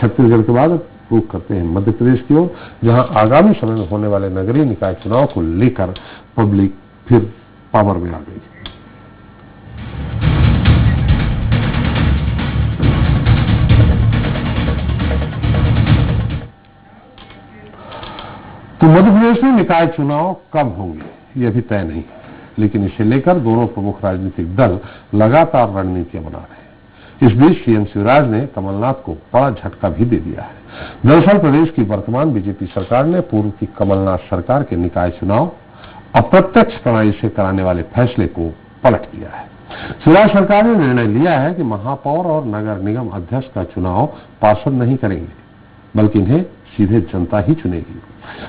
छत्तीसगढ़ के बाद रुख करते हैं मध्य प्रदेश की ओर, जहां आगामी समय में होने वाले नगरीय निकाय चुनाव को लेकर पब्लिक फिर पावर में आ गई। तो मध्य प्रदेश में निकाय चुनाव कब होंगे यह भी तय नहीं है, लेकिन इसे लेकर दोनों प्रमुख राजनीतिक दल लगातार रणनीतियां बना रहे हैं। इस बीच सीएम शिवराज ने कमलनाथ को बड़ा झटका भी दे दिया है। दरअसल प्रदेश की वर्तमान बीजेपी सरकार ने पूर्व की कमलनाथ सरकार के निकाय चुनाव अप्रत्यक्ष प्रणाली से कराने वाले फैसले को पलट दिया है। शिवराज सरकार ने निर्णय लिया है कि महापौर और नगर निगम अध्यक्ष का चुनाव पार्षद नहीं करेंगे, बल्कि इन्हें सीधे जनता ही चुनेगी।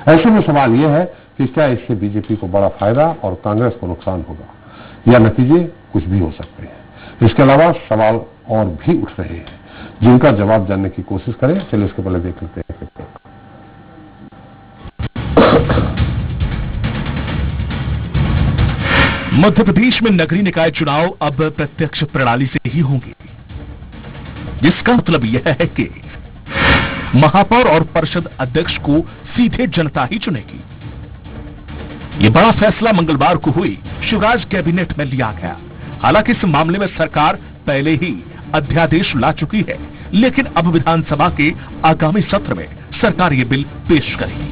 ऐसे में सवाल यह है कि क्या इससे बीजेपी को बड़ा फायदा और कांग्रेस को नुकसान होगा, या नतीजे कुछ भी हो सकते हैं। इसके अलावा सवाल और भी उठ रहे हैं जिनका जवाब जानने की कोशिश करें। चलिए उसके पहले देख लेते हैं। मध्य प्रदेश में नगरीय निकाय चुनाव अब प्रत्यक्ष प्रणाली से ही होंगे, जिसका मतलब यह है कि महापौर और परिषद अध्यक्ष को सीधे जनता ही चुनेगी। ये बड़ा फैसला मंगलवार को हुई शिवराज कैबिनेट में लिया गया। हालांकि इस मामले में सरकार पहले ही अध्यादेश ला चुकी है, लेकिन अब विधानसभा के आगामी सत्र में सरकार ये बिल पेश करेगी।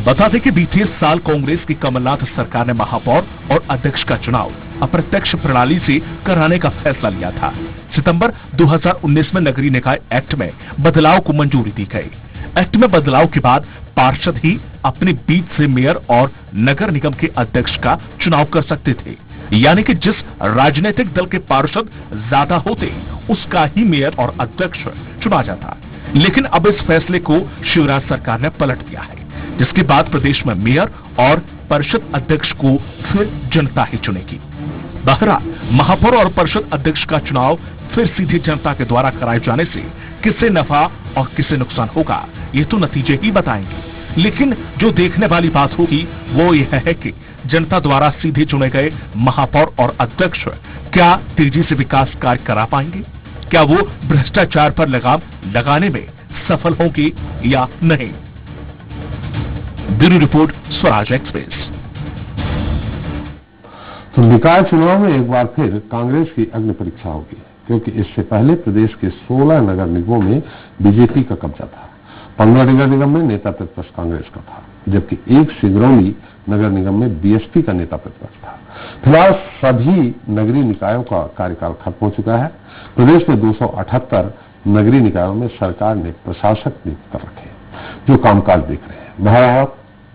बता दें कि बीते साल कांग्रेस की कमलनाथ सरकार ने महापौर और अध्यक्ष का चुनाव अप्रत्यक्ष प्रणाली से कराने का फैसला लिया था। सितंबर 2019 में नगरीय निकाय एक्ट में बदलाव को मंजूरी दी गई। एक्ट में बदलाव के बाद पार्षद ही अपने बीच से मेयर और नगर निगम के अध्यक्ष का चुनाव कर सकते थे, यानी कि जिस राजनीतिक दल के पार्षद ज्यादा होते उसका ही मेयर और अध्यक्ष चुना जाता। लेकिन अब इस फैसले को शिवराज सरकार ने पलट दिया है, जिसके बाद प्रदेश में मेयर और परिषद अध्यक्ष को फिर जनता ही चुनेगी। बहरहाल महापौर और परिषद अध्यक्ष का चुनाव फिर सीधे जनता के द्वारा कराए जाने से किसे नफा और किसे नुकसान होगा, ये तो नतीजे ही बताएंगे। लेकिन जो देखने वाली बात होगी वो यह है कि जनता द्वारा सीधे चुने गए महापौर और अध्यक्ष क्या तेजी से विकास कार्य करा पाएंगे, क्या वो भ्रष्टाचार पर लगाम लगाने में सफल होंगे या नहीं। Bureau report, Swaraj express. तो निकाय चुनाव में एक बार फिर कांग्रेस की अग्नि परीक्षा होगी, क्योंकि इससे पहले प्रदेश के 16 नगर निगमों में बीजेपी का कब्जा था। 15 नगर निगम में नेता प्रतिपक्ष कांग्रेस का था, जबकि एक सिंगरौली नगर निगम में बीएसपी का नेता प्रतिपक्ष था। फिलहाल सभी नगरीय निकायों का कार्यकाल खत्म हो चुका है। प्रदेश में 278 नगरीय निकायों में सरकार ने प्रशासक नियुक्त कर रखे हैं जो कामकाज देख रहे हैं। बहरहाल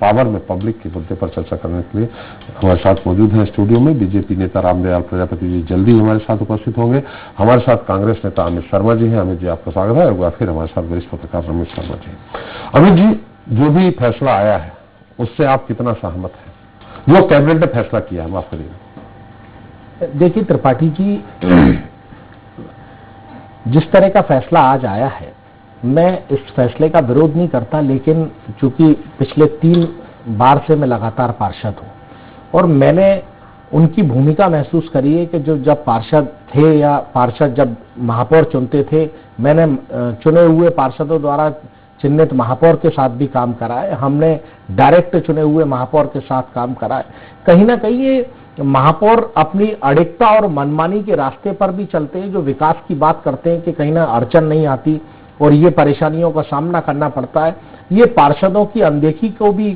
पावर में पब्लिक के मुद्दे पर चर्चा करने के लिए हमारे साथ मौजूद हैं स्टूडियो में बीजेपी नेता रामदयाल प्रजापति जी जल्दी हमारे साथ उपस्थित होंगे। हमारे साथ कांग्रेस नेता अमित शर्मा जी हैं। अमित जी, आपका स्वागत है। एक बार फिर हमारे साथ वरिष्ठ पत्रकार रमेश शर्मा जी। अमित जी, जो भी फैसला आया है उससे आप कितना सहमत हैं, जो कैबिनेट ने फैसला किया है? माफ करिएगा। देखिए त्रिपाठी जी, जिस तरह का फैसला आज आया है, मैं इस फैसले का विरोध नहीं करता, लेकिन चूंकि पिछले 3 बार से मैं लगातार पार्षद हूं और मैंने उनकी भूमिका महसूस करी है कि जो जब पार्षद थे या पार्षद जब महापौर चुनते थे, मैंने चुने हुए पार्षदों द्वारा चिन्हित महापौर के साथ भी काम करा है, हमने डायरेक्ट चुने हुए महापौर के साथ काम करा है। कहीं ना कहीं ये महापौर अपनी अड़िकता और मनमानी के रास्ते पर भी चलते हैं, जो विकास की बात करते हैं कि कहीं ना अड़चन नहीं आती और ये परेशानियों का सामना करना पड़ता है। ये पार्षदों की अनदेखी को भी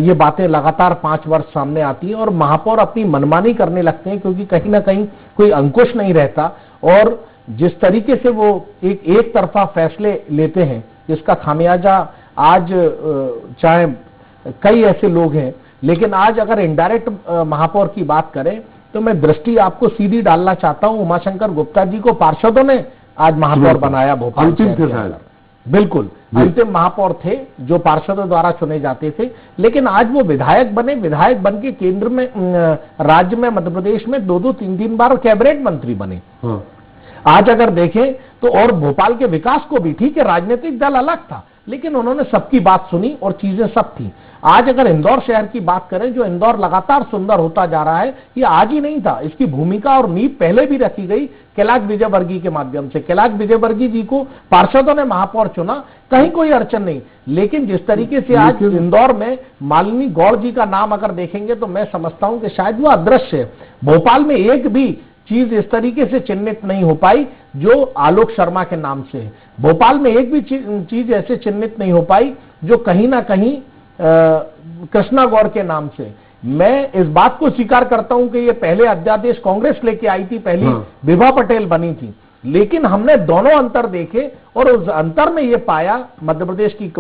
ये बातें लगातार 5 वर्ष सामने आती है और महापौर अपनी मनमानी करने लगते हैं, क्योंकि कहीं ना कहीं कोई अंकुश नहीं रहता और जिस तरीके से वो एक तरफा फैसले लेते हैं, जिसका खामियाजा आज चाहे कई ऐसे लोग हैं, लेकिन आज अगर इनडायरेक्ट महापौर की बात करें तो मैं दृष्टि आपको सीधी डालना चाहता हूं। उमाशंकर गुप्ता जी को पार्षदों ने आज महापौर बनाया भोपाल। बिल्कुल अंतिम महापौर थे जो पार्षदों द्वारा चुने जाते थे, लेकिन आज वो विधायक बने। विधायक बन के केंद्र में, राज्य में, मध्य प्रदेश में 2-2, 3-3 बार कैबिनेट मंत्री बने। आज अगर देखें तो और भोपाल के विकास को भी, ठीक है राजनीतिक दल अलग था, लेकिन उन्होंने सबकी बात सुनी और चीजें सब थी। आज अगर इंदौर शहर की बात करें, जो इंदौर लगातार सुंदर होता जा रहा है, ये आज ही नहीं था, इसकी भूमिका और नींव पहले भी रखी गई कैलाश विजयवर्गीय के माध्यम से। कैलाश विजयवर्गीय जी को पार्षदों ने महापौर चुना, कहीं कोई अड़चन नहीं। लेकिन जिस तरीके से आज इंदौर में मालिनी गौड़ जी का नाम अगर देखेंगे तो मैं समझता हूं कि शायद वो अदृश्य है। भोपाल में एक भी चीज इस तरीके से चिन्हित नहीं हो पाई जो आलोक शर्मा के नाम से है। भोपाल में एक भी चीज ऐसे चिन्हित नहीं हो पाई जो कहीं ना कहीं कृष्णा गौड़ के नाम से। मैं इस बात को स्वीकार करता हूं कि ये पहले अध्यादेश कांग्रेस लेके आई थी, पहली विभा पटेल बनी थी, लेकिन हमने दोनों अंतर देखे और उस अंतर में ये पाया मध्य प्रदेश की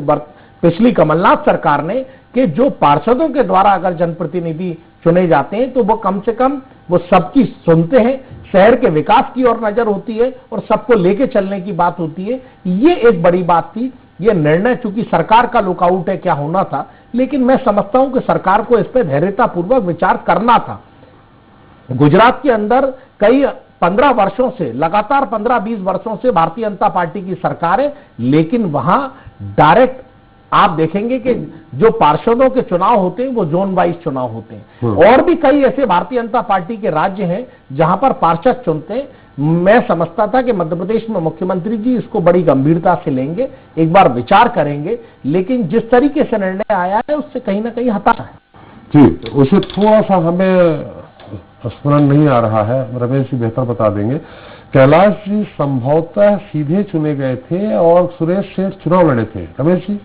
पिछली कमलनाथ सरकार ने कि जो पार्षदों के द्वारा अगर जनप्रतिनिधि चुने जाते हैं तो वो कम से कम वो सबकी सुनते हैं, शहर के विकास की ओर नजर होती है और सबको लेके चलने की बात होती है। ये एक बड़ी बात थी। ये निर्णय चूंकि सरकार का लुकआउट है, क्या होना था, लेकिन मैं समझता हूं कि सरकार को इस पर धैर्यतापूर्वक विचार करना था। गुजरात के अंदर कई 15 वर्षों से, लगातार 15-20 वर्षों से भारतीय जनता पार्टी की सरकार है, लेकिन वहां डायरेक्ट आप देखेंगे कि जो पार्षदों के चुनाव होते हैं वो जोन वाइज चुनाव होते हैं। और भी कई ऐसे भारतीय जनता पार्टी के राज्य हैं जहां पर पार्षद चुनते हैं। मैं समझता था कि मध्य प्रदेश में मुख्यमंत्री जी इसको बड़ी गंभीरता से लेंगे, एक बार विचार करेंगे, लेकिन जिस तरीके से निर्णय आया है उससे कहीं ना कहीं हताशा है। जी, उसे थोड़ा सा हमें स्मरण नहीं आ रहा है, रमेश जी बेहतर बता देंगे। कैलाश जी संभवतः सीधे चुने गए थे और सुरेश सेठ चुनाव लड़े थे। रमेश जी?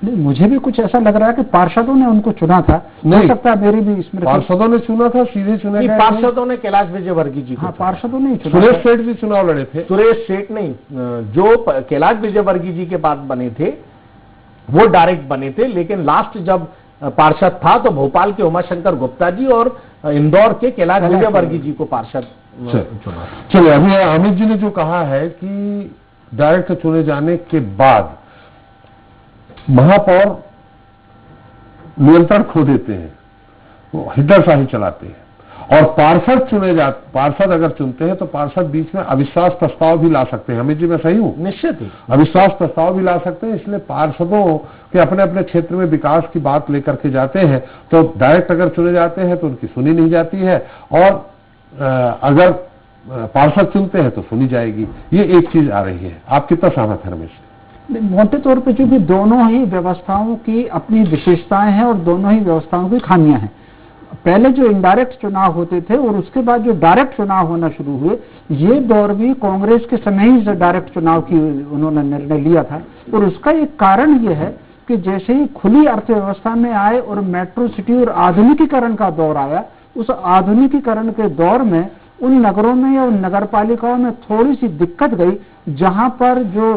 नहीं, मुझे भी कुछ ऐसा लग रहा है कि पार्षदों ने उनको चुना था। हो सकता है मेरी भी इसमें पार्षदों ने चुना था, सीधे चुने गए? पार्षदों ने कैलाश विजयवर्गीय जी को। हाँ, पार्षदों ने चुना। सुरेश सेठ भी चुनाव लड़े थे। सुरेश सेठ नहीं, जो कैलाश विजयवर्गीय जी के बाद बने थे वो डायरेक्ट बने थे, लेकिन लास्ट जब पार्षद था तो भोपाल के उमाशंकर गुप्ता जी और इंदौर के कैलाश विजयवर्गीय जी को पार्षद चुना। चलिए, अभी अमित जी ने जो कहा है कि डायरेक्ट चुने जाने के बाद महापौर नियंत्रण खो देते हैं, वो हिटरशाही चलाते हैं, और पार्षद अगर चुनते हैं तो पार्षद बीच में अविश्वास प्रस्ताव भी ला सकते हैं। अमित जी, मैं सही हूं? निश्चित ही अविश्वास प्रस्ताव भी ला सकते हैं। इसलिए पार्षदों के अपने अपने क्षेत्र में विकास की बात लेकर के जाते हैं, तो डायरेक्ट अगर चुने जाते हैं तो उनकी सुनी नहीं जाती है, और अगर पार्षद चुनते हैं तो सुनी जाएगी। ये एक चीज आ रही है। आप कितना सहमत हैं रमेश? मोटे तौर पे चूंकि दोनों ही व्यवस्थाओं की अपनी विशेषताएं हैं और दोनों ही व्यवस्थाओं की खामियां हैं। पहले जो इनडायरेक्ट चुनाव होते थे और उसके बाद जो डायरेक्ट चुनाव होना शुरू हुए, ये दौर भी कांग्रेस के समय ही से डायरेक्ट चुनाव की उन्होंने निर्णय लिया था। और उसका एक कारण ये है कि जैसे ही खुली अर्थव्यवस्था में आए और मेट्रो सिटी और आधुनिकीकरण का दौर आया, उस आधुनिकीकरण के दौर में उन नगरों में या उन नगर पालिकाओं में थोड़ी सी दिक्कत गई, जहां पर जो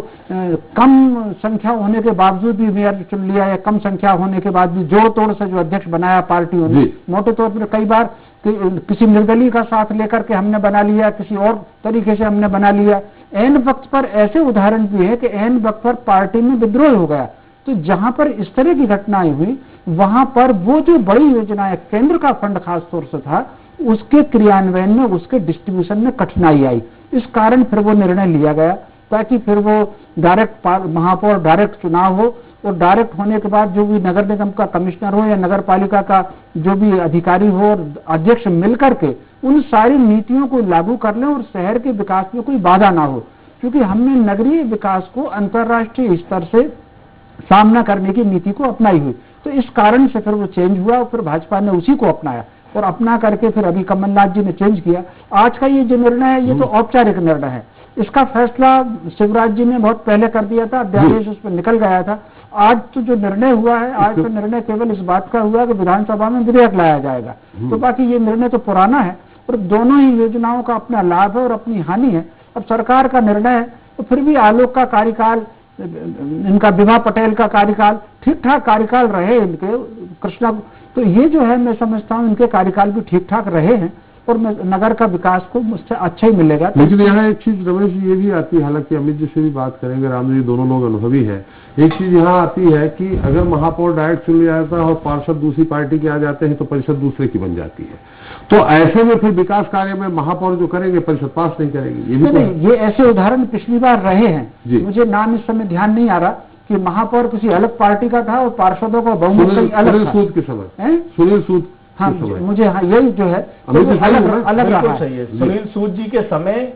कम संख्या होने के बावजूद भी मेयर चुन लिया या कम संख्या होने के बाद भी जोड़ तोड़ से जो अध्यक्ष बनाया पार्टियों ने, मोटे तौर पर कई बार किसी निर्दलीय का साथ लेकर के हमने बना लिया, किसी और तरीके से हमने बना लिया। एन वक्त पर ऐसे उदाहरण भी है कि एन वक्त पर पार्टी में विद्रोह हो गया। तो जहां पर इस तरह की घटनाएं हुई, वहां पर वो जो बड़ी योजनाएं केंद्र का फंड खासतौर से था, उसके क्रियान्वयन में, उसके डिस्ट्रीब्यूशन में कठिनाई आई। इस कारण फिर वो निर्णय लिया गया ताकि फिर वो डायरेक्ट महापौर डायरेक्ट चुनाव हो, और डायरेक्ट होने के बाद जो भी नगर निगम का कमिश्नर हो या नगर पालिका का जो भी अधिकारी हो और अध्यक्ष मिलकर के उन सारी नीतियों को लागू कर लें और शहर के विकास में कोई बाधा ना हो। क्योंकि हमने नगरीय विकास को अंतर्राष्ट्रीय स्तर से सामना करने की नीति को अपनाई हुई, तो इस कारण से फिर वो चेंज हुआ और फिर भाजपा ने उसी को अपनाया और अपना करके फिर अभी कमलनाथ जी ने चेंज किया। आज का ये जो निर्णय है, ये तो औपचारिक निर्णय है। इसका फैसला शिवराज जी ने बहुत पहले कर दिया था, अध्यादेश उस पर निकल गया था। आज तो जो निर्णय हुआ है, आज तो निर्णय केवल इस बात का हुआ कि विधानसभा में विधेयक लाया जाएगा। तो बाकी ये निर्णय तो पुराना है और दोनों ही योजनाओं का अपना लाभ है और अपनी हानि है। अब सरकार का निर्णय है, तो फिर भी आलोक का कार्यकाल, इनका विभा पटेल का कार्यकाल, ठीक ठाक कार्यकाल रहे इनके, कृष्णा, तो ये जो है मैं समझता हूँ इनके कार्यकाल भी ठीक ठाक रहे हैं और नगर का विकास को मुझसे अच्छा ही मिलेगा। लेकिन यहाँ एक चीज रमेश जी ये भी आती है, हालांकि अमित जी से भी बात करेंगे, राम जी दोनों लोग अनुभवी हैं। एक चीज यहाँ आती है कि अगर महापौर डायरेक्ट चुन लिया जाता है और पार्षद दूसरी पार्टी के आ जाते हैं तो परिषद दूसरे की बन जाती है, तो ऐसे में फिर विकास कार्य में महापौर जो करेंगे परिषद पास नहीं करेगी। ये भी नहीं, ये ऐसे उदाहरण पिछली बार रहे हैं, मुझे नाम इस समय ध्यान नहीं आ रहा कि महापौर किसी अलग पार्टी का था और पार्षदों का बहुमत कहीं अलग था। सूद के समय, हैं? सुनील सूद हाँ, के समय। मुझे हाँ यही जो है तो अमित वो जी सही है ना? अलग रहा बिल्कुल है। सही है। सुनील सूद जी के समय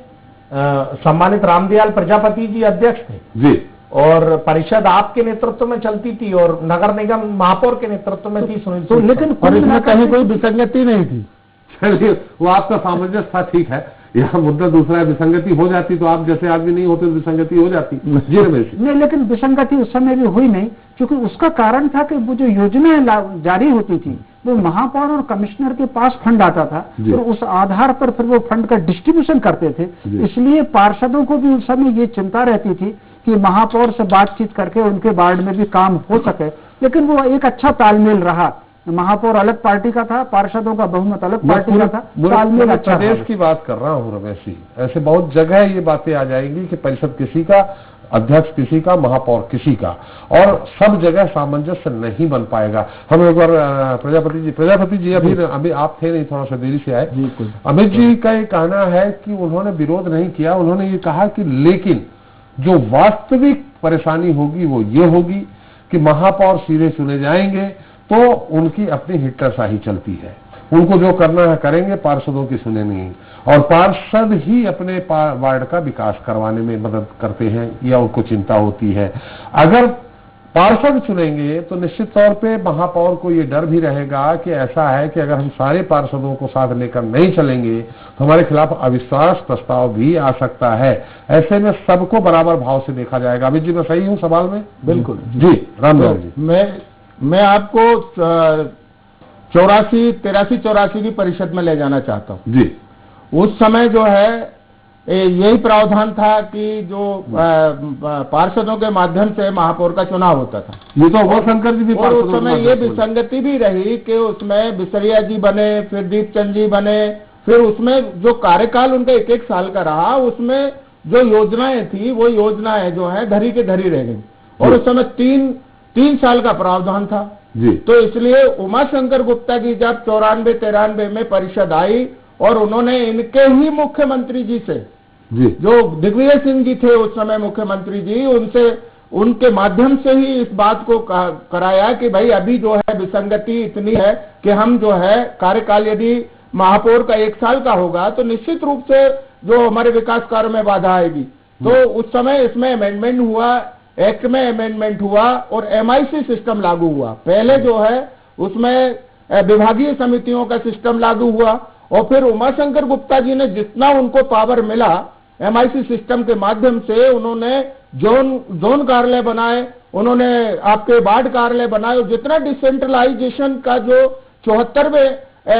सम्मानित रामदयाल प्रजापति जी अध्यक्ष थे जी, और परिषद आपके नेतृत्व में चलती थी और नगर निगम महापौर के नेतृत्व में थी सुनील तो सूद। लेकिन और कुल इसमें मिलाकर कहीं के- कोई विसंगति नहीं थी। चलिए वो आपका सामंजस्य था, ठीक है। यहाँ मुद्दा दूसरा है, विसंगति हो जाती तो आप जैसे आदमी नहीं होते तो विसंगति हो जाती। जी रमेश जी। नहीं, लेकिन विसंगति उस समय भी हुई नहीं, क्योंकि उसका कारण था कि वो जो योजनाएं जारी होती थी वो महापौर और कमिश्नर के पास फंड आता था जी। और उस आधार पर फिर वो फंड का डिस्ट्रीब्यूशन करते थे। जी। इसलिए पार्षदों को भी उस समय ये चिंता रहती थी कि महापौर से बातचीत करके उनके वार्ड में भी काम हो सके, लेकिन वो एक अच्छा तालमेल रहा। महापौर अलग पार्टी का था, पार्षदों का बहुमत अलग पार्टी का था, तालमेल अच्छा प्रदेश रहा। की बात कर रहा हूँ रमेश जी। ऐसे बहुत जगह ये बातें आ जाएंगी कि परिषद किसी का, अध्यक्ष किसी का, महापौर किसी का, और सब जगह सामंजस्य नहीं बन पाएगा। हम एक बार प्रजापति जी अभी आप थे नहीं, थोड़ा सा देरी से आए। अमित जी का ये कहना है कि उन्होंने विरोध नहीं किया, उन्होंने ये कहा कि लेकिन जो वास्तविक परेशानी होगी वो ये होगी कि महापौर सीधे चुने जाएंगे तो उनकी अपनी हिटलरशाही चलती है, उनको जो करना है करेंगे, पार्षदों की सुने नहीं, और पार्षद ही अपने वार्ड का विकास करवाने में मदद करते हैं या उनको चिंता होती है। अगर पार्षद चुनेंगे तो निश्चित तौर पे महापौर को ये डर भी रहेगा कि ऐसा है कि अगर हम सारे पार्षदों को साथ लेकर नहीं चलेंगे तो हमारे खिलाफ अविश्वास प्रस्ताव भी आ सकता है। ऐसे में सबको बराबर भाव से देखा जाएगा। अमित जी मैं सही हूँ सवाल में? बिल्कुल जी रामदेव जी। मैं आपको 84 की परिषद में ले जाना चाहता हूँ। जी, उस समय जो है यही प्रावधान था कि जो पार्षदों के माध्यम से महापौर का चुनाव होता था। ये तो वो शंकर जी भी और उस पार्षदों समय के ये माध्यम से विसंगति भी रही कि उसमें बिसरिया जी बने, फिर दीपचंद जी बने, फिर उसमें जो कार्यकाल उनका 1-1 साल का रहा, उसमें जो योजनाएं थी वो योजनाएं जो है धरी के धरी रह गई। और उस समय 3 साल का प्रावधान था जी। तो इसलिए उमाशंकर गुप्ता जी जब 94-93 में परिषद आई और उन्होंने इनके ही मुख्यमंत्री जी से, जी, जो दिग्विजय सिंह जी थे उस समय मुख्यमंत्री जी, उनसे उनके माध्यम से ही इस बात को कराया कि भाई अभी जो है विसंगति इतनी है कि हम जो है कार्यकाल यदि महापौर का 1 साल का होगा तो निश्चित रूप से जो हमारे विकास कार्य में बाधा आएगी। तो उस समय इसमें अमेंडमेंट हुआ, एक्ट में अमेंडमेंट हुआ और MIC सिस्टम लागू हुआ। पहले जो है उसमें विभागीय समितियों का सिस्टम लागू हुआ और फिर उमाशंकर गुप्ता जी ने जितना उनको पावर मिला MIC सिस्टम के माध्यम से उन्होंने जोन कार्यालय बनाए, उन्होंने आपके वार्ड कार्यालय बनाए और जितना डिसेंट्रलाइजेशन का जो 74वें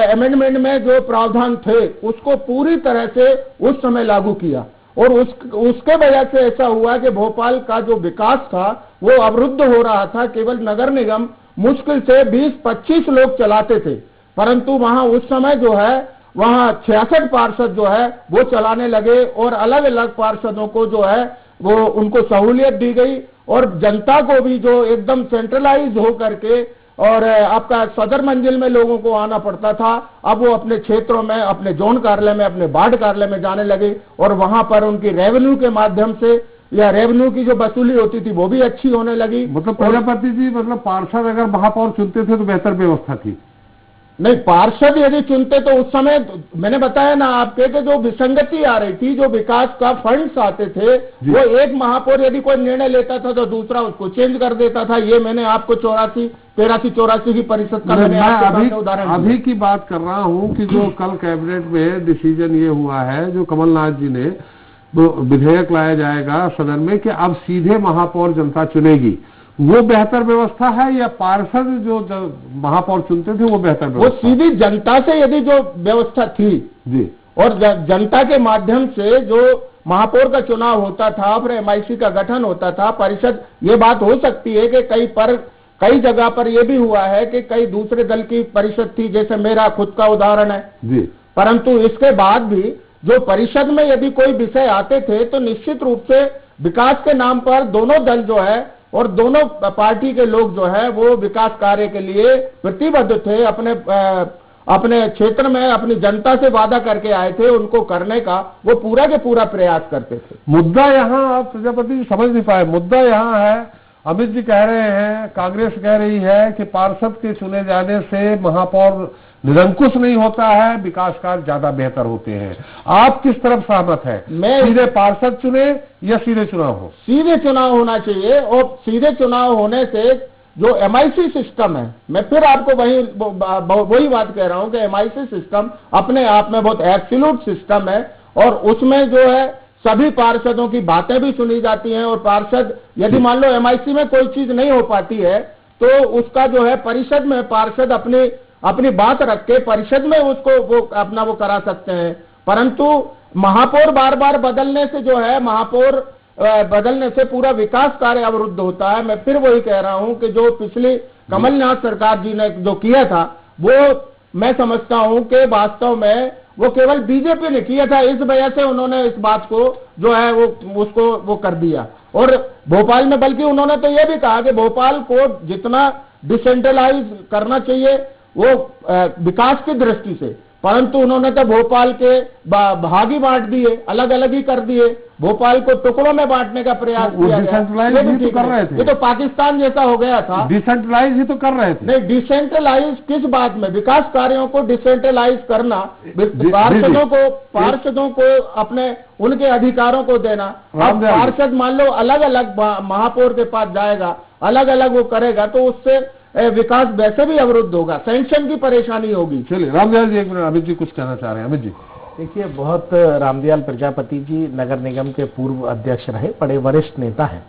अमेंडमेंट में जो प्रावधान थे उसको पूरी तरह से उस समय लागू किया। और उसके वजह से ऐसा हुआ कि भोपाल का जो विकास था वो अवरुद्ध हो रहा था। केवल नगर निगम मुश्किल से 20-25 लोग चलाते थे, परंतु वहां उस समय जो है वहां 66 पार्षद जो है वो चलाने लगे और अलग अलग पार्षदों को जो है वो उनको सहूलियत दी गई और जनता को भी जो एकदम सेंट्रलाइज हो करके और आपका सदर मंजिल में लोगों को आना पड़ता था, अब वो अपने क्षेत्रों में, अपने जोन कार्यालय में, अपने वार्ड कार्यालय में जाने लगे और वहां पर उनकी रेवेन्यू के माध्यम से या रेवेन्यू की जो वसूली होती थी वो भी अच्छी होने लगी। मतलब प्रजापति जी, मतलब पार्षद अगर महापौर चुनते थे तो बेहतर व्यवस्था थी? नहीं, पार्षद यदि चुनते तो उस समय मैंने बताया ना आपके कि जो विसंगति आ रही थी, जो विकास का फंड्स आते थे वो एक महापौर यदि कोई निर्णय लेता था तो दूसरा उसको चेंज कर देता था। ये मैंने आपको 83-84 की परिषद का मैंने आपके उदाहरण अभी की बात कर रहा हूँ कि जो कल कैबिनेट में डिसीजन ये हुआ है, जो कमलनाथ जी ने विधेयक लाया जाएगा सदन में कि अब सीधे महापौर जनता चुनेगी, वो बेहतर व्यवस्था है या पार्षद जो महापौर चुनते थे वो बेहतर व्यवस्था? वो सीधी जनता से यदि जो व्यवस्था थी जी, और जनता के माध्यम से जो महापौर का चुनाव होता था, फिर MIC का गठन होता था, परिषद, ये बात हो सकती है कि कई जगह पर यह भी हुआ है कि कई दूसरे दल की परिषद थी, जैसे मेरा खुद का उदाहरण है जी, परंतु इसके बाद भी जो परिषद में यदि कोई विषय आते थे तो निश्चित रूप से विकास के नाम पर दोनों दल जो है और दोनों पार्टी के लोग जो है वो विकास कार्य के लिए प्रतिबद्ध थे। अपने क्षेत्र में अपनी जनता से वादा करके आए थे, उनको करने का वो पूरा के पूरा प्रयास करते थे। मुद्दा यहाँ आप प्रजापति समझ नहीं पाए, मुद्दा यहाँ है अमित जी कह रहे हैं, कांग्रेस कह रही है कि पार्षद के चुने जाने से महापौर निरंकुश नहीं होता है, विकास कार्य ज्यादा बेहतर होते हैं। आप किस तरफ सहमत है? सीधे पार्षद चुने या सीधे चुनाव हो? सीधे चुनाव होना चाहिए, और सीधे चुनाव होने से जो एमआईसी सिस्टम है, मैं फिर आपको वही बात कह रहा हूं कि एमआईसी सिस्टम अपने आप में बहुत एब्सोल्यूट सिस्टम है, और उसमें जो है सभी पार्षदों की बातें भी सुनी जाती हैं, और पार्षद यदि मान लो एमआईसी में कोई चीज नहीं हो पाती है तो उसका जो है परिषद में पार्षद अपनी बात रख के परिषद में उसको वो करा सकते हैं। परंतु महापौर बार बार बदलने से जो है महापौर बदलने से पूरा विकास कार्य अवरुद्ध होता है। मैं फिर वही कह रहा हूं कि जो पिछली कमलनाथ सरकार जी ने जो किया था वो मैं समझता हूं कि वास्तव में वो केवल बीजेपी ने किया था, इस वजह से उन्होंने इस बात को जो है वो कर दिया। और भोपाल में बल्कि उन्होंने तो ये भी कहा कि भोपाल को जितना डिसेंट्रलाइज करना चाहिए वो विकास की दृष्टि से, परंतु उन्होंने तो भोपाल के भाग ही बांट दिए, अलग अलग ही कर दिए, भोपाल को टुकड़ों में बांटने का प्रयास किया गया। डिसेंट्रलाइज ही तो कर रहे थे, ये तो पाकिस्तान जैसा हो गया था। डिसेंट्रलाइज ही तो कर रहे थे। नहीं, डिसेंट्रलाइज किस बात में? विकास कार्यों को डिसेंट्रलाइज करना, पार्षदों को अपने उनके अधिकारों को देना। अब पार्षद मान लो अलग अलग महापौर के पास जाएगा, अलग अलग वो करेगा, तो उससे विकास वैसे भी अवरुद्ध होगा, सैंक्शन की परेशानी होगी। चलिए रामदयाल जी, एक मिनट, अमित जी कुछ कहना चाह रहे हैं। अमित जी देखिए, बहुत रामदयाल प्रजापति जी नगर निगम के पूर्व अध्यक्ष रहे, बड़े वरिष्ठ नेता हैं,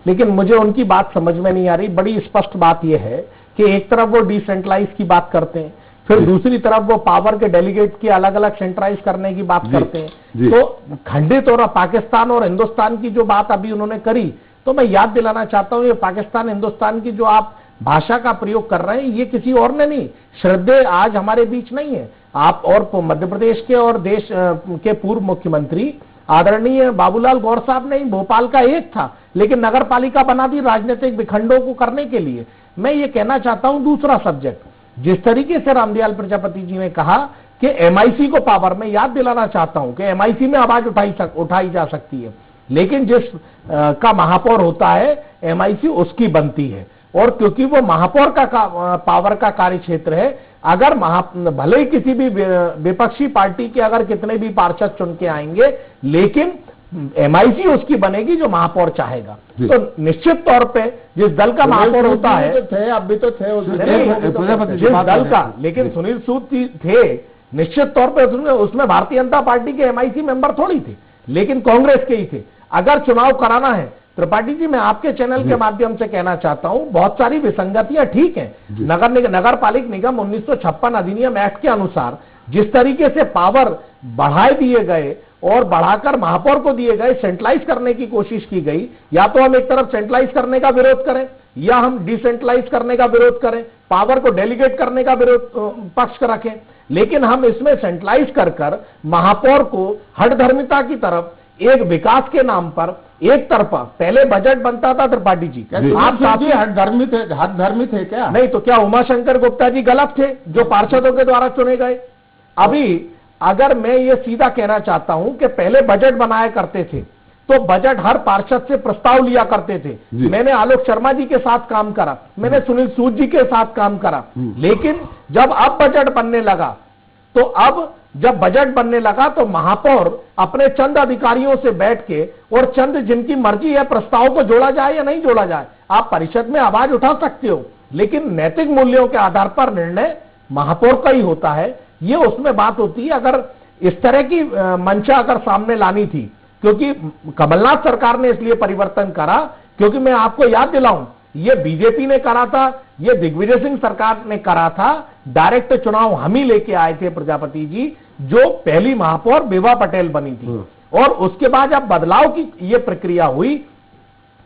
लेकिन मुझे उनकी बात समझ में नहीं आ रही। बड़ी स्पष्ट बात यह है कि एक तरफ वो डिसेंट्रलाइज की बात करते हैं, फिर दूसरी तरफ वो पावर के डेलीगेट की अलग अलग सेंट्रलाइज करने की बात करते हैं। तो खंडित और पाकिस्तान और हिंदुस्तान की जो बात अभी उन्होंने करी, तो मैं याद दिलाना चाहता हूं, ये पाकिस्तान हिंदुस्तान की जो आप भाषा का प्रयोग कर रहे हैं, ये किसी और ने नहीं, श्रद्धेय आज हमारे बीच नहीं है। आप और मध्य प्रदेश के और देश के पूर्व मुख्यमंत्री आदरणीय बाबूलाल गौर साहब ने भोपाल का एक था, लेकिन नगर पालिका बना दी राजनीतिक विखंडों को करने के लिए। मैं ये कहना चाहता हूं, दूसरा सब्जेक्ट, जिस तरीके से रामदयाल प्रजापति जी ने कहा कि एमआईसी को पावर, में याद दिलाना चाहता हूं कि एमआईसी में आवाज उठाई जा सकती है, लेकिन जिस का महापौर होता है एमआईसी उसकी बनती है। और क्योंकि वो महापौर का पावर का कार्य क्षेत्र है, अगर भले ही किसी भी विपक्षी पार्टी के अगर कितने भी पार्षद चुन के आएंगे, लेकिन एमआईसी उसकी बनेगी जो महापौर चाहेगा। तो निश्चित तौर पे जिस दल का महापौर होता है, अब भी तो थे जिस दल का, लेकिन सुनील सूद थे, निश्चित तौर पे उसमें भारतीय जनता पार्टी के एमआईसी मेंबर थोड़ी थे, लेकिन कांग्रेस के ही थे। अगर चुनाव कराना है, त्रिपाठी जी, मैं आपके चैनल के माध्यम से कहना चाहता हूं, बहुत सारी विसंगतियां ठीक हैं। नगर पालिक निगम 1956 अधिनियम एक्ट के अनुसार जिस तरीके से पावर बढ़ाए दिए गए और बढ़ाकर महापौर को दिए गए, सेंट्रलाइज करने की कोशिश की गई, या तो हम एक तरफ सेंट्रलाइज करने का विरोध करें या हम डिसेंट्रलाइज करने का विरोध करें, पावर को डेलीगेट करने का विरोध पक्ष रखें, लेकिन हम इसमें सेंट्रलाइज कर महापौर को हठधर्मिता की तरफ, एक विकास के नाम पर एक तरफा, पहले बजट बनता था त्रिपाठी जी, आप साथी हठधर्मी थे क्या? नहीं तो क्या उमाशंकर गुप्ता जी गलत थे जो पार्षदों के द्वारा चुने गए? अभी अगर मैं ये सीधा कहना चाहता हूं कि पहले बजट बनाया करते थे तो बजट हर पार्षद से प्रस्ताव लिया करते थे। मैंने आलोक शर्मा जी के साथ काम करा, मैंने सुनील सूद जी के साथ काम करा, लेकिन जब अब बजट बनने लगा जब बजट बनने लगा तो महापौर अपने चंद अधिकारियों से बैठ के और चंद जिनकी मर्जी है प्रस्ताव को जोड़ा जाए या नहीं जोड़ा जाए, आप परिषद में आवाज उठा सकते हो, लेकिन नैतिक मूल्यों के आधार पर निर्णय महापौर का ही होता है। ये उसमें बात होती है। अगर इस तरह की मंशा अगर सामने लानी थी, क्योंकि कमलनाथ सरकार ने इसलिए परिवर्तन करा, क्योंकि मैं आपको याद दिलाऊं, ये बीजेपी ने करा था, ये दिग्विजय सिंह सरकार ने करा था, डायरेक्ट चुनाव हम ही लेके आए थे प्रजापति जी, जो पहली महापौर विभा पटेल बनी थी। और उसके बाद जब बदलाव की ये प्रक्रिया हुई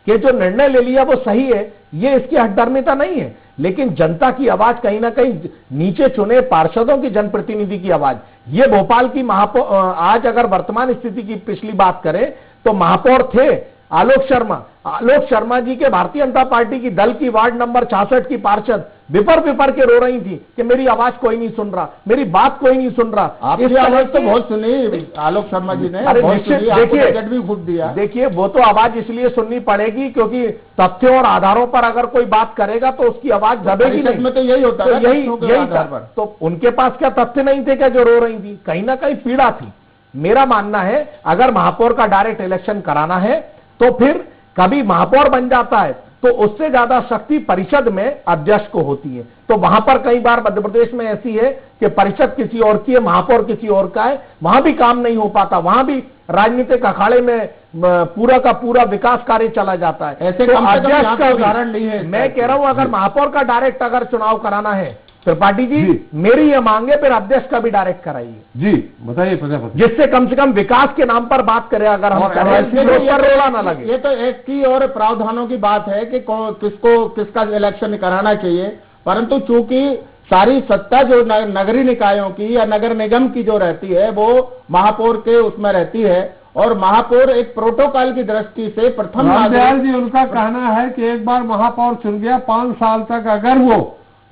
कि जो निर्णय ले लिया वो सही है, ये इसकी हठधर्मिता नहीं है, लेकिन जनता की आवाज कहीं ना कहीं नीचे चुने पार्षदों की जनप्रतिनिधि की आवाज, ये भोपाल की महापौर, आज अगर वर्तमान स्थिति की पिछली बात करें तो महापौर थे आलोक शर्मा जी के भारतीय जनता पार्टी की दल की वार्ड नंबर 66 की पार्षद विपर के रो रही थी कि मेरी आवाज कोई नहीं सुन रहा, मेरी बात कोई नहीं सुन रहा। आपकी आवाज तो बहुत सुनी आलोक शर्मा जी ने, अरे बहुत सुनी, आपको टिकट भी खूब दिया। देखिए वो तो आवाज इसलिए सुननी पड़ेगी क्योंकि तथ्यों और आधारों पर अगर कोई बात करेगा तो उसकी आवाज दबेगी नहीं। में तो यही होता है, तो यही था। तो उनके पास क्या तथ्य नहीं थे क्या जो रो रही थी? कहीं ना कहीं पीड़ा थी। मेरा मानना है अगर महापौर का डायरेक्ट इलेक्शन कराना है तो फिर कभी महापौर बन जाता है तो उससे ज्यादा शक्ति परिषद में अध्यक्ष को होती है। तो वहां पर कई बार मध्य प्रदेश में ऐसी है कि परिषद किसी और की है, महापौर किसी और का है, वहां भी काम नहीं हो पाता, वहां भी राजनीतिक अखाड़े में पूरा का पूरा विकास कार्य चला जाता है। ऐसे तो अध्यक्ष का उदाहरण नहीं है। मैं कह रहा हूं अगर महापौर का डायरेक्ट अगर चुनाव कराना है त्रिपाठी जी, मेरी ये मांगे फिर अध्यक्ष का भी डायरेक्ट कराइए। जी बताइए प्रजापति। जिससे कम से कम विकास के नाम पर बात करें, अगर हम रोला ना लगे। ये तो एक की और प्रावधानों की बात है कि किसका इलेक्शन कराना चाहिए, परंतु चूंकि सारी सत्ता जो नगरीय निकायों की या नगर निगम की जो रहती है वो महापौर के उसमें रहती है, और महापौर एक प्रोटोकॉल की दृष्टि से प्रथम रामदयाल जी उनका कहना है कि एक बार महापौर चुन गया 5 साल तक अगर वो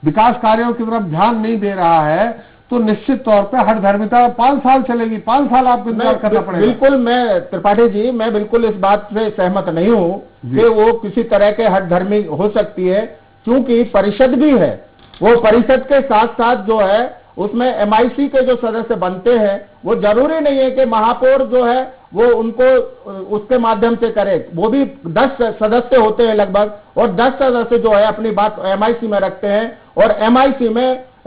विकास कार्यों की तरफ ध्यान नहीं दे रहा है तो निश्चित तौर पर हठधर्मिता 5 साल चलेगी, 5 साल आपको इंतजार करना पड़ेगा। बिल्कुल, मैं त्रिपाठी जी मैं बिल्कुल इस बात से सहमत नहीं हूं कि वो किसी तरह के हठधर्मी हो सकती है, क्योंकि परिषद भी है। वो परिषद के साथ साथ जो है उसमें MIC के जो सदस्य बनते हैं वो जरूरी नहीं है कि महापौर जो है वो उनको उसके माध्यम से करे। वो भी 10 सदस्य होते हैं लगभग, और 10 सदस्य जो है अपनी बात MIC में रखते हैं, और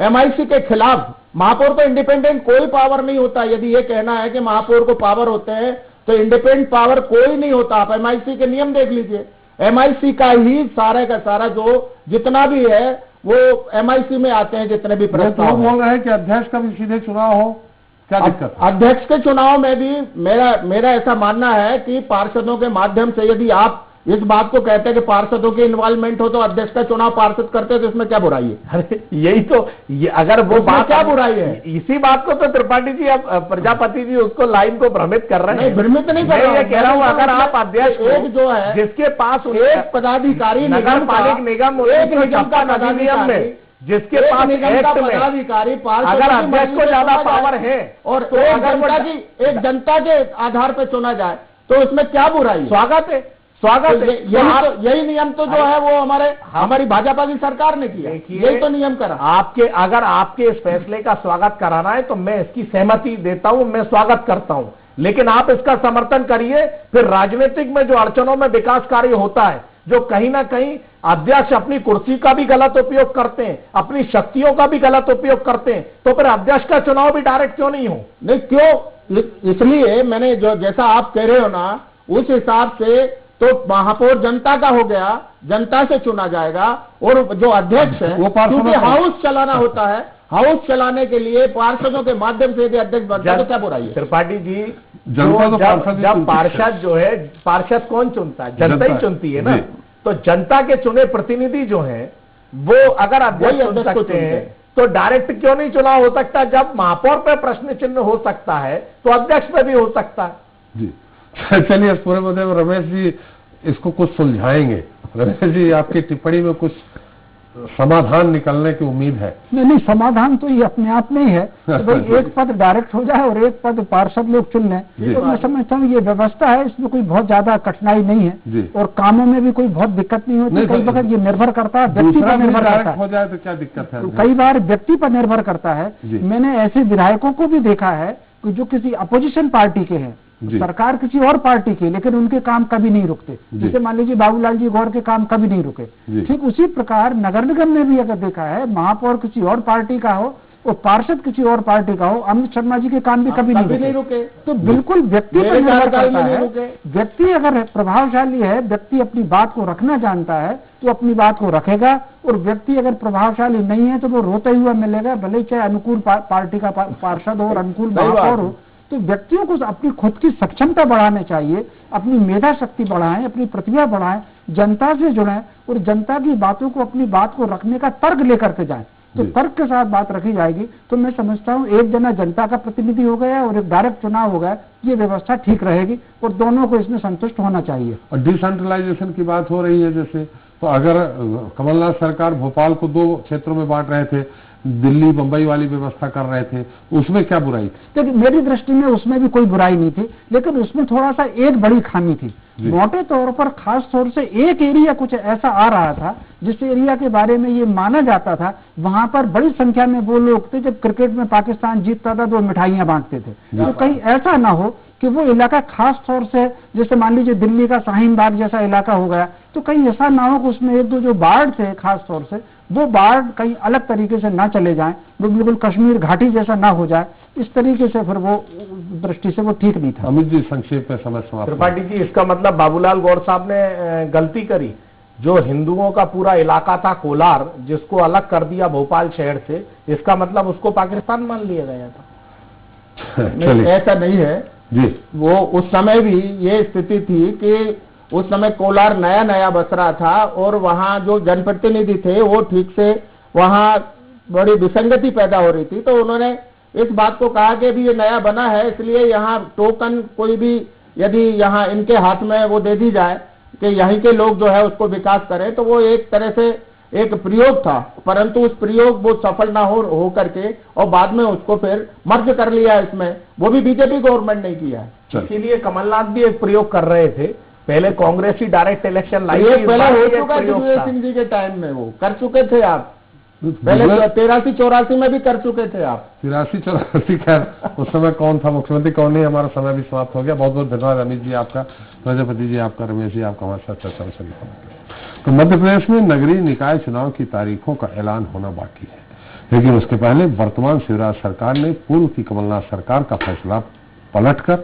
MIC के खिलाफ महापौर तो इंडिपेंडेंट कोई पावर नहीं होता। यदि ये कहना है कि महापौर को पावर होते हैं तो इंडिपेंडेंट पावर कोई नहीं होता। आप MIC के नियम देख लीजिए, MIC का ही सारे का सारा जो जितना भी है वो MIC में आते हैं, जितने भी प्रस्ताव बोल रहे हैं कि अध्यक्ष का भी सीधे चुनाव हो, क्या दिक्कत? अध्यक्ष के चुनाव में भी मेरा ऐसा मानना है कि पार्षदों के माध्यम से, यदि आप इस बात को कहते हैं कि पार्षदों की इन्वॉल्वमेंट हो तो अध्यक्ष का चुनाव पार्षद करते हैं, तो इसमें क्या बुराई है? अरे यही तो अगर वो बात क्या बुराई है? इसी बात को तो त्रिपाठी जी अब प्रजापति जी उसको लाइन को भ्रमित कर रहे हैं। भ्रमित नहीं कर रहा हूं, कह रहा हूं अगर आप अध्यक्ष एक जो है जिसके पास एक पदाधिकारी नगर पालिक निगम एक निगम का अधिनियम में जिसके पास निगम का पदाधिकारी अगर अध्यक्ष को ज्यादा पावर है और एक जनता के आधार पर चुना जाए तो इसमें क्या बुराई? स्वागत है, स्वागत है। यही नियम तो जो है वो हमारी भाजपा की सरकार ने किया, यही तो नियम करा। अगर आपके इस फैसले का स्वागत कराना है तो मैं इसकी सहमति देता हूं, मैं स्वागत करता हूं, लेकिन आप इसका समर्थन करिए। फिर राजनीतिक में जो अड़चनों में विकास कार्य होता है, जो कहीं ना कहीं अध्यक्ष अपनी कुर्सी का भी गलत उपयोग करते हैं, अपनी शक्तियों का भी गलत उपयोग करते हैं, तो फिर अध्यक्ष का चुनाव भी डायरेक्ट क्यों नहीं हो? नहीं क्यों, इसलिए मैंने जो जैसा आप कह रहे हो ना उस हिसाब से तो महापौर जनता का हो गया, जनता से चुना जाएगा, और जो अध्यक्ष है क्योंकि हाउस चलाना होता है, हाउस चलाने के लिए पार्षदों के माध्यम से यदि अध्यक्ष बनता है तो क्या बुराई है? त्रिपाठी जी जब पार्षद जो है, पार्षद कौन चुनता है? जनता ही चुनती है ना। तो जनता के चुने प्रतिनिधि जो है वो अगर अध्यक्ष चुन सकते हैं तो डायरेक्ट क्यों नहीं चुनाव हो सकता? जब महापौर पर प्रश्न चिन्ह हो सकता है तो अध्यक्ष पे भी हो सकता है। जी चलिए, इस पूरे मुद्दे में रमेश जी इसको कुछ सुलझाएंगे। रमेश जी आपकी टिप्पणी में कुछ समाधान निकलने की उम्मीद है? नहीं, समाधान तो ये अपने आप में ही है तो भाई एक पद डायरेक्ट हो जाए और एक पद पार्षद लोग चुन लें, तो मैं समझता हूँ ये व्यवस्था है, इसमें कोई बहुत ज्यादा कठिनाई नहीं है और कामों में भी कोई बहुत दिक्कत नहीं होती। कई बार ये निर्भर करता है व्यक्ति पर, निर्भर करता है। हो जाए तो क्या दिक्कत है? कई बार व्यक्ति पर निर्भर करता है। मैंने ऐसे विधायकों को भी देखा है जो किसी अपोजिशन पार्टी के हैं, सरकार किसी और पार्टी की, लेकिन उनके काम कभी नहीं रुकते। जैसे मान लीजिए बाबूलाल जी गौर के काम कभी नहीं रुके। ठीक उसी प्रकार नगर निगम में भी अगर देखा है, महापौर किसी और पार्टी का हो और पार्षद किसी और पार्टी का हो, अमित शर्मा जी के काम भी कभी नहीं रुके। तो बिल्कुल व्यक्ति पर निर्भर करता है। व्यक्ति अगर प्रभावशाली है, व्यक्ति अपनी बात को रखना जानता है तो अपनी बात को रखेगा, और व्यक्ति अगर प्रभावशाली नहीं है तो वो रोता हुआ मिलेगा, भले चाहे अनुकूल पार्टी का पार्षद हो और अनुकूल महापौर हो। तो व्यक्तियों को अपनी खुद की सक्षमता बढ़ानी चाहिए, अपनी मेधा शक्ति बढ़ाएं, अपनी प्रतिभा बढ़ाएं, जनता से जुड़ें और जनता की बातों को, अपनी बात को रखने का तर्क लेकर के जाएं। तो जी। तर्क के साथ बात रखी जाएगी तो मैं समझता हूँ एक जना जनता का प्रतिनिधि हो गया और एक डायरेक्ट चुनाव हो गया, ये व्यवस्था ठीक रहेगी और दोनों को इसमें संतुष्ट होना चाहिए। और डिसेंट्रलाइजेशन की बात हो रही है जैसे, तो अगर कमलनाथ सरकार भोपाल को 2 क्षेत्रों में बांट रहे थे, दिल्ली बंबई वाली व्यवस्था कर रहे थे, उसमें क्या बुराई थी? देखिए मेरी दृष्टि में उसमें भी कोई बुराई नहीं थी, लेकिन उसमें थोड़ा सा एक बड़ी खामी थी। मोटे तौर पर खास तौर से एक एरिया कुछ ऐसा आ रहा था जिस एरिया के बारे में ये माना जाता था वहां पर बड़ी संख्या में वो लोग थे, जब क्रिकेट में पाकिस्तान जीतता था तो मिठाइयां बांटते थे। तो कहीं ऐसा ना हो कि वो इलाका खास तौर से, जैसे मान लीजिए दिल्ली का शाहीन बाग जैसा इलाका हो गया, तो कहीं ऐसा ना हो कि उसमें 1-2 जो बाढ़ थे खास तौर से, वो बाढ़ कहीं अलग तरीके से ना चले जाएं, वो बिल्कुल कश्मीर घाटी जैसा ना हो जाए, इस तरीके से फिर वो दृष्टि से वो ठीक नहीं था। अमित जी संक्षेप में समय समाप्त। त्रिपाठी जी, इसका मतलब बाबूलाल गौर साहब ने गलती करी। जो हिंदुओं का पूरा इलाका था कोलार, जिसको अलग कर दिया भोपाल शहर से, इसका मतलब उसको पाकिस्तान मान लिया गया था। नहीं, ऐसा नहीं है जी। वो उस समय भी ये स्थिति थी कि उस समय कोलार नया नया बस रहा था और वहां जो जनप्रतिनिधि थे वो ठीक से वहां बड़ी विसंगति पैदा हो रही थी, तो उन्होंने इस बात को कहा कि अभी ये नया बना है, इसलिए यहाँ टोकन कोई भी यदि यहाँ इनके हाथ में वो दे दी जाए कि यहीं के लोग जो है उसको विकास करें, तो वो एक तरह से एक प्रयोग था, परंतु उस प्रयोग वो सफल ना हो करके और बाद में उसको फिर मर्ज कर लिया इसमें, वो भी बीजेपी गवर्नमेंट ने किया है। इसीलिए कमलनाथ भी एक प्रयोग कर रहे थे। पहले कांग्रेस ही डायरेक्ट इलेक्शन लाई ये थी, पहले इस बार हो भी एक चुका है प्रयोग दिग्विजय था। सिंह जी के टाइम में, वो कर चुके थे आप पहले 83-84 में भी कर चुके थे आप। 83-84 खैर उस समय कौन था मुख्यमंत्री कौन नहीं, हमारा समय भी समाप्त हो गया। बहुत बहुत धन्यवाद अमित जी आपका, प्रजापति जी आपका, रमेश जी आपका हमारे साथ चर्चा में शामिल होने के लिए। तो मध्य प्रदेश में नगरीय निकाय चुनाव की तारीखों का ऐलान होना बाकी है, लेकिन उसके पहले वर्तमान शिवराज सरकार ने पूर्व की कमलनाथ सरकार का फैसला पलटकर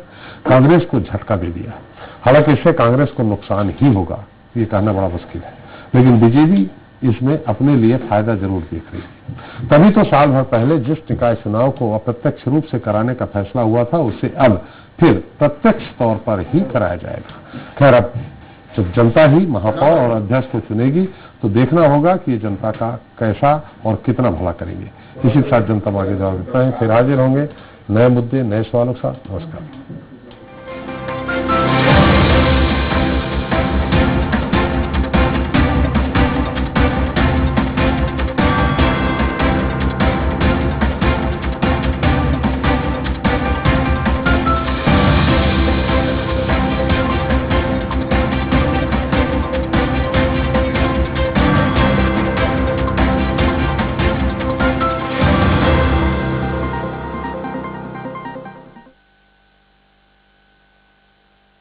कांग्रेस को झटका दे दिया। हालांकि इससे कांग्रेस को नुकसान ही होगा, ये कहना बड़ा मुश्किल है, लेकिन बीजेपी इसमें अपने लिए फायदा जरूर देख रही है। तभी तो साल भर पहले जिस निकाय चुनाव को अप्रत्यक्ष रूप से कराने का फैसला हुआ था, उसे अब फिर प्रत्यक्ष तौर पर ही कराया जाएगा। खैर अब जब जनता ही महापौर और अध्यक्ष को चुनेगी तो देखना होगा कि ये जनता का कैसा और कितना भला करेंगे। इसी के साथ जनता आगे जवाब देता है, फिर हाजिर होंगे नए मुद्दे नए सवालों के साथ। नमस्कार।